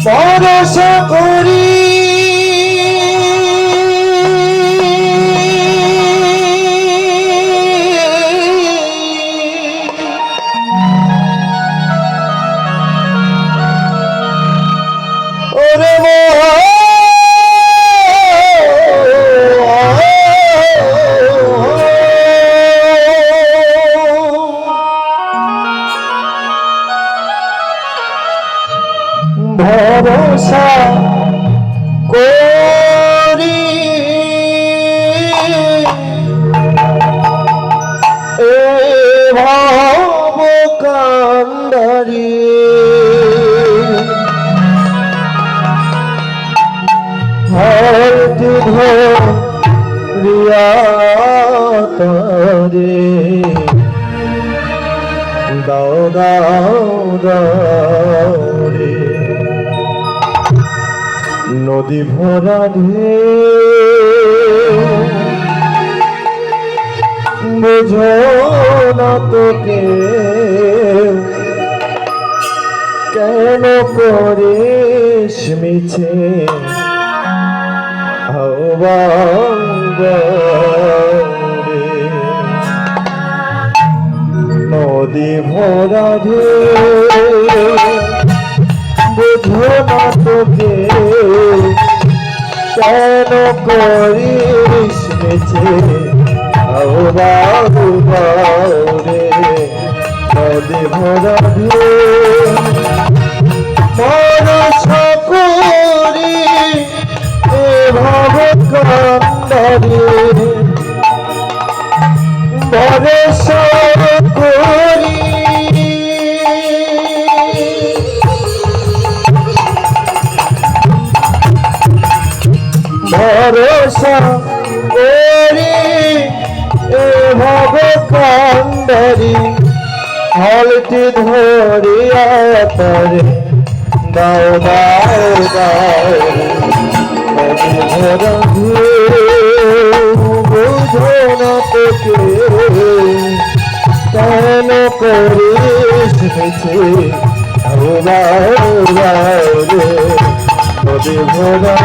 ভরসা করি ওরে ভরসা করি এ ভব কান্ডারি হয়তো ধরিয়া তরে দাও দাও দাও রে নদী ভরা বুঝো না তোকে কেন করিস মিছে নদী ভরা বুঝো না তোকে কেন করিস মিছে রে নদী ভরা ভরসা করি এ ভব কান্ডারি ভরসা করি ভরসা করি এ ভব কান্ডারি হলটি ধরিয়া তরে দাও দাও দাও বুঝো না তোকে কেন করিস মিছে রে নদী ভরা